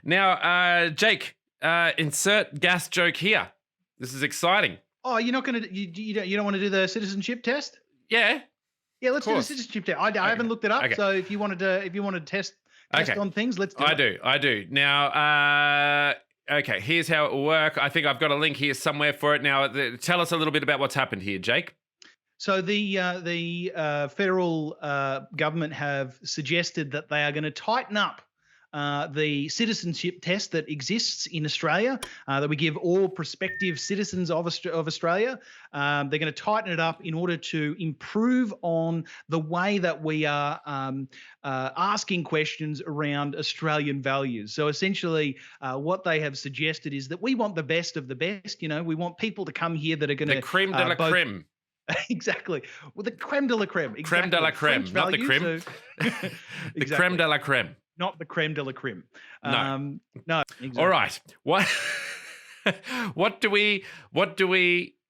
Now, Jake, insert gas joke here. This is exciting. Oh, you're not going to you don't want to do the citizenship test? Yeah. Yeah, let's do the citizenship test. I haven't looked it up, so if you wanted to test on things, let's do it. I do. Now, okay, here's how it will work. I think I've got a link here somewhere for it. Now, tell us a little bit about what's happened here, Jake. So the federal government have suggested that they are going to tighten up the citizenship test that exists in Australia, that we give all prospective citizens of Australia. They're going to tighten it up in order to improve on the way that we are asking questions around Australian values. So essentially, what they have suggested is that we want the best of the best. We want people to come here that are going to... The creme de la creme. Exactly. Well, the creme de la creme. Exactly. Creme de la creme, not the creme. So... The creme de la creme. Not the creme de la creme. No. No. Exactly. All right. What do we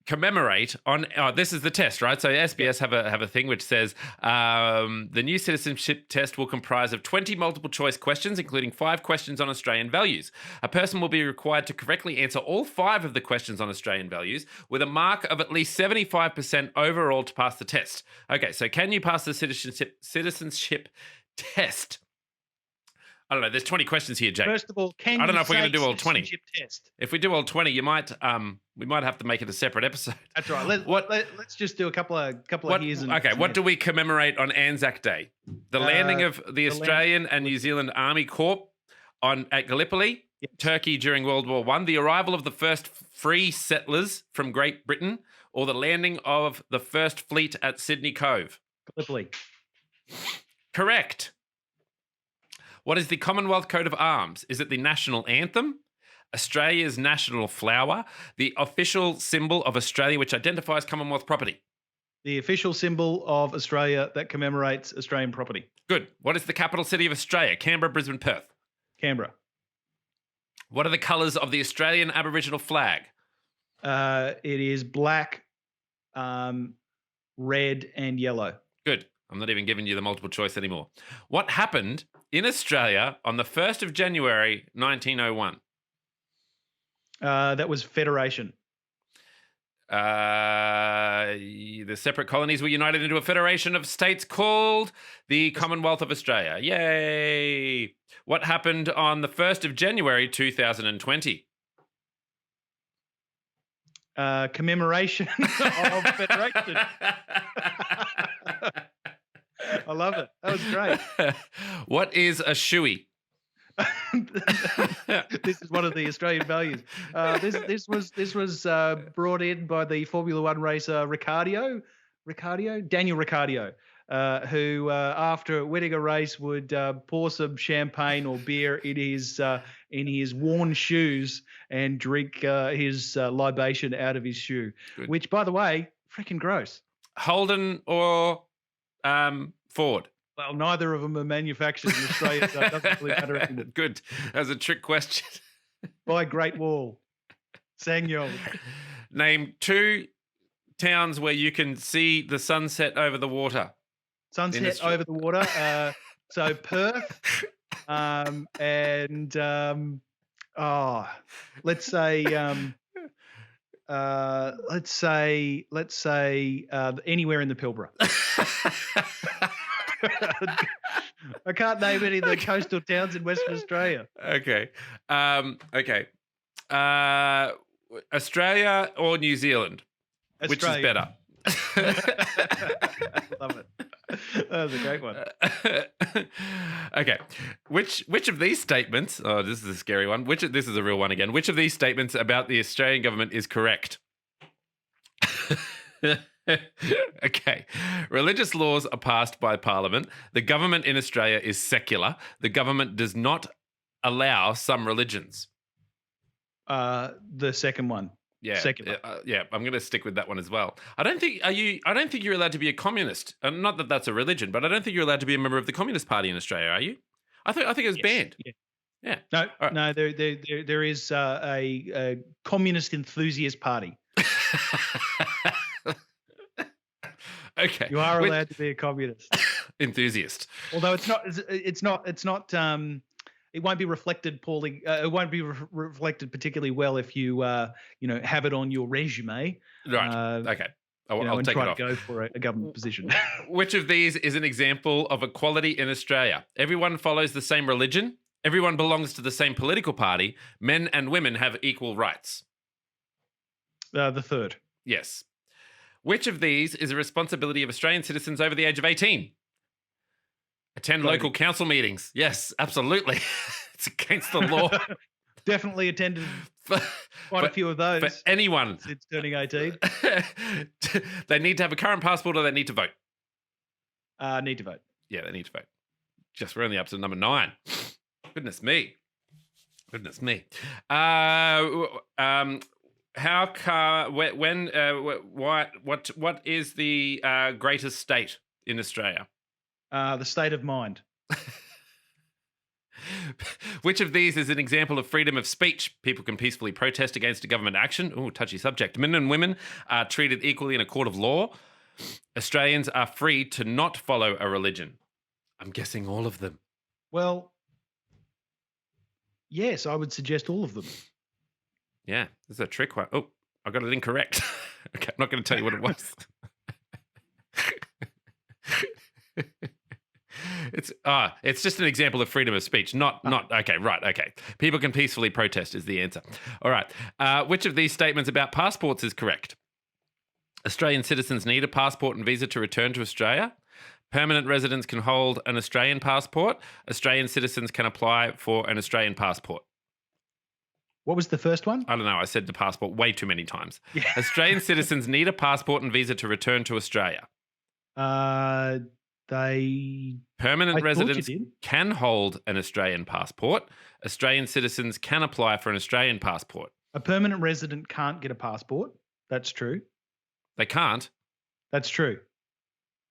commemorate on? Oh, this is the test, right? So SBS have a thing which says the new citizenship test will comprise of 20 multiple choice questions, including 5 questions on Australian values. A person will be required to correctly answer all 5 of the questions on Australian values with a mark of at least 75% overall to pass the test. Okay, so can you pass the citizenship test? I don't know. There's 20 questions here, Jake. First of all, I don't know if we're going to do all 20. Test? If we do all 20, we might have to make it a separate episode. That's right. Let's just do a couple of years. Okay. What do we commemorate on Anzac Day? The landing of the Australian and New Zealand Army Corps at Gallipoli, Turkey during World War I, the arrival of the first free settlers from Great Britain, or the landing of the first fleet at Sydney Cove? Gallipoli. Correct. What is the Commonwealth coat of arms? Is it the national anthem, Australia's national flower, the official symbol of Australia which identifies Commonwealth property? The official symbol of Australia that commemorates Australian property. Good. What is the capital city of Australia? Canberra, Brisbane, Perth? Canberra. What are the colours of the Australian Aboriginal flag? It is black, red and yellow. Good. I'm not even giving you the multiple choice anymore. What happened in Australia on the 1st of January, 1901? That was federation. The separate colonies were united into a federation of states called the Commonwealth of Australia. Yay! What happened on the 1st of January, 2020? Commemoration of federation. I love it. That was great. What is a shoey? This is one of the Australian values. This was brought in by the Formula One racer Daniel Ricciardo, who after winning a race would pour some champagne or beer in his worn shoes and drink his libation out of his shoe. Good. Which, by the way, freaking gross. Holden or Ford? Well, neither of them are manufactured in Australia, so it doesn't really matter. Good. That was a trick question. By Great Wall. Sanyong. Name 2 towns where you can see the sunset over the water. Sunset over the water. So Perth, and let's say anywhere in the Pilbara. I can't name any of the coastal towns in Western Australia. Okay. Australia or New Zealand? Australia. Which is better? Love it. That was a great one. Okay. Which of these statements, oh, this is a scary one. This is a real one again. Which of these statements about the Australian government is correct? Okay. Religious laws are passed by Parliament. The government in Australia is secular. The government does not allow some religions. The second one. Yeah. Secular. Yeah, I'm going to stick with that one as well. I don't think you're allowed to be a communist. Not that that's a religion, but I don't think you're allowed to be a member of the Communist Party in Australia, are you? I think it was banned. Yeah. No. There is a communist enthusiast party. Okay. You are allowed to be a communist. Enthusiast. Although it's not it won't be reflected poorly. It won't be reflected particularly well if you have it on your resume. Right. Uh, Okay. I'll and take try it to off. go for a government position. Which of these is an example of equality in Australia? Everyone follows the same religion. Everyone belongs to the same political party. Men and women have equal rights. The third. Yes. Which of these is a responsibility of Australian citizens over the age of 18? Attend Voting. local council meetings. Yes, absolutely. It's against the law. Definitely attended quite a few of those For anyone. since turning 18. They need to have a current passport or they need to vote. Need to vote. Yeah, they need to vote. Just we're only up to number 9. Goodness me. What is the greatest state in Australia? The state of mind. Which of these is an example of freedom of speech? People can peacefully protest against a government action. Ooh, touchy subject. Men and women are treated equally in a court of law. Australians are free to not follow a religion. I'm guessing all of them. Well, yes, I would suggest all of them. Yeah, this is a trick one. Oh, I got it incorrect. Okay, I'm not going to tell you what it was. It's just an example of freedom of speech. Okay. People can peacefully protest is the answer. All right. Which of these statements about passports is correct? Australian citizens need a passport and visa to return to Australia. Permanent residents can hold an Australian passport. Australian citizens can apply for an Australian passport. What was the first one? I don't know. I said the passport way too many times. Yeah. Australian citizens need a passport and visa to return to Australia. Permanent residents can hold an Australian passport. Australian citizens can apply for an Australian passport. A permanent resident can't get a passport. That's true. They can't. That's true.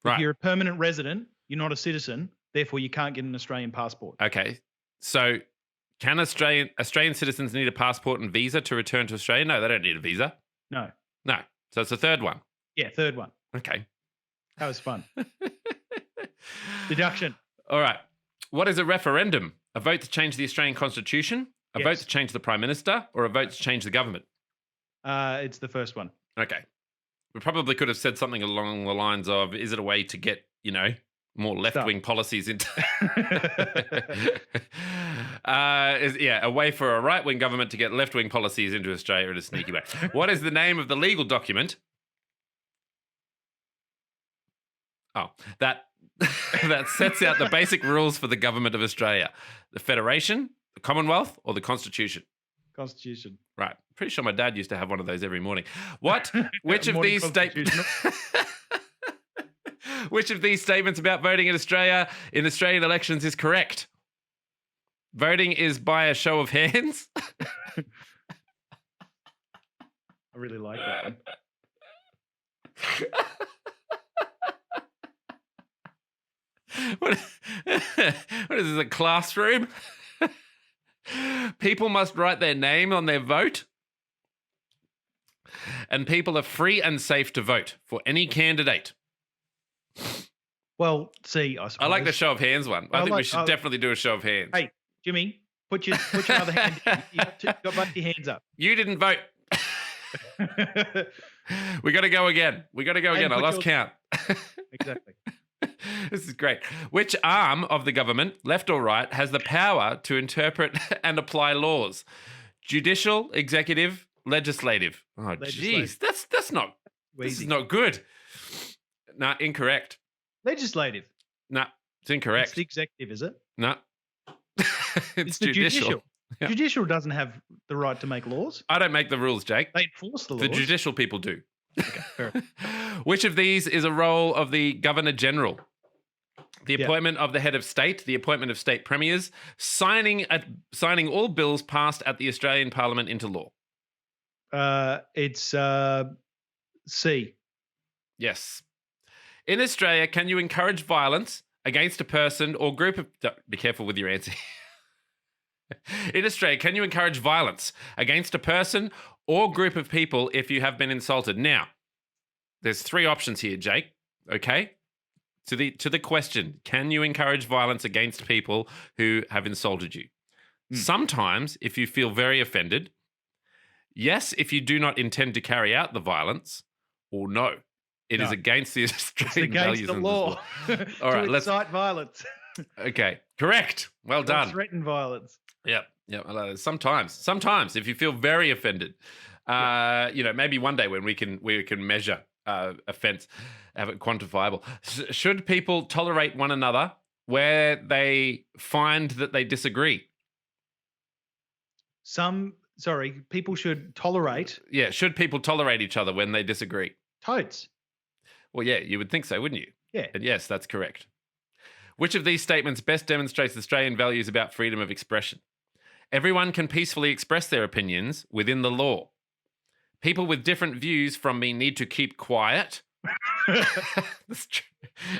Right. If you're a permanent resident, you're not a citizen. Therefore, you can't get an Australian passport. Okay. So can Australian citizens need a passport and visa to return to Australia? No, they don't need a visa. No. So it's the third one. Yeah, third one. Okay. That was fun. Deduction. All right. What is a referendum? A vote to change the Australian Constitution, a vote to change the Prime Minister, or a vote to change the government? It's the first one. Okay. We probably could have said something along the lines of, is it a way to get, more left-wing policies into... a way for a right-wing government to get left-wing policies into Australia in a sneaky way. What is the name of the legal document? Oh, that sets out the basic rules for the government of Australia. The Federation, the Commonwealth, or the Constitution? Constitution. Right. Pretty sure my dad used to have one of those every morning. Which of these statements... Which of these statements about voting in Australian elections is correct? Voting is by a show of hands. I really like that one. What is this, a classroom? People must write their name on their vote. And people are free and safe to vote for any candidate. Well, see, I suppose. I like the show of hands one. I think we should definitely do a show of hands. Hey, Jimmy, put your other hand down. You got both your hands up. You didn't vote. We got to go again. I lost count. Exactly. This is great. Which arm of the government, left or right, has the power to interpret and apply laws? Judicial, executive, legislative. Oh, jeez. That's not... This is not good. No, incorrect. Legislative. No, it's incorrect. It's the executive, is it? No. It's the judicial. Yeah. Judicial doesn't have the right to make laws. I don't make the rules, Jake. They enforce the laws. The judicial people do. Okay, fair enough. Which of these is a role of the Governor General? The appointment of the head of state, the appointment of state premiers, signing all bills passed at the Australian Parliament into law. It's C. Yes. In Australia, can you encourage violence against a person or group of... Be careful with your answer. In Australia, can you encourage violence against a person or group of people if you have been insulted? Now, there's 3 options here, Jake. Okay? To the question, can you encourage violence against people who have insulted you? Sometimes, if you feel very offended. Yes, if you do not intend to carry out the violence. Or no, it is against the Australian Against values the and law. All right, to incite violence. Okay, correct. Well done. Threaten violence. Yep. Sometimes, if you feel very offended, maybe one day when we can measure offense, have it quantifiable. Should people tolerate one another where they find that they disagree? People should tolerate. Yeah, should people tolerate each other when they disagree? Totes. Well, yeah, you would think so, wouldn't you? Yeah. And yes, that's correct. Which of these statements best demonstrates Australian values about freedom of expression? Everyone can peacefully express their opinions within the law. People with different views from me need to keep quiet. That's true.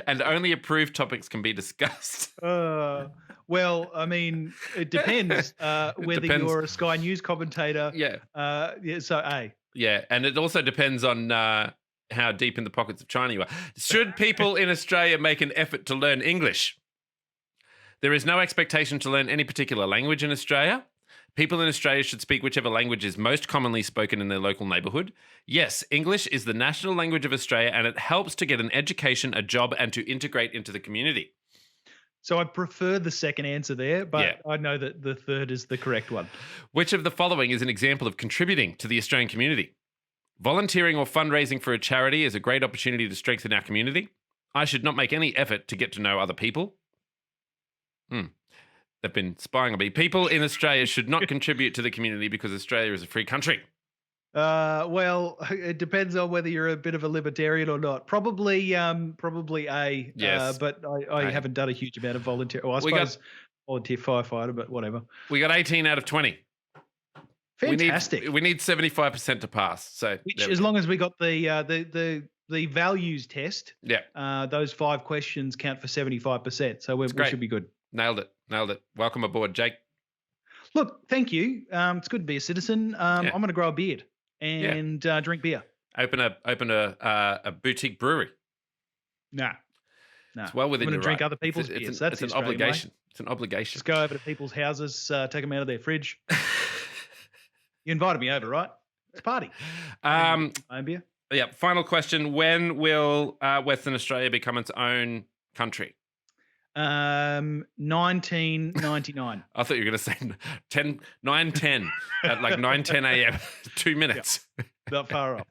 And only approved topics can be discussed. Well, I mean, it depends whether you're a Sky News commentator. Yeah. So A. Yeah, and it also depends on how deep in the pockets of China you are. Should people in Australia make an effort to learn English? There is no expectation to learn any particular language in Australia. People in Australia should speak whichever language is most commonly spoken in their local neighbourhood. Yes, English is the national language of Australia, and it helps to get an education, a job, and to integrate into the community. So I prefer the second answer there, but I know that the third is the correct one. Which of the following is an example of contributing to the Australian community? Volunteering or fundraising for a charity is a great opportunity to strengthen our community. I should not make any effort to get to know other people. They've been spying on me. People in Australia should not contribute to the community because Australia is a free country. Well, it depends on whether you're a bit of a libertarian or not. Probably A. Yes. But I haven't done a huge amount of volunteer. Well, I suppose volunteer firefighter, but whatever. We got 18 out of 20. Fantastic. We need 75% to pass. So as long as we got the values test, those 5 questions count for 75%. So we should be good. Nailed it. Welcome aboard, Jake. Look, thank you. It's good to be a citizen. I'm going to grow a beard and drink beer. Open a boutique brewery. Nah. It's well within your right. Drink other people's beers. That's an obligation. It's an obligation. Just go over to people's houses, take them out of their fridge. You invited me over, right? It's a party. Own beer. Yeah. Final question: when will Western Australia become its own country? 1999. I thought you were going to say 9:10 at like 9:10 a.m. 2 minutes. Not far off.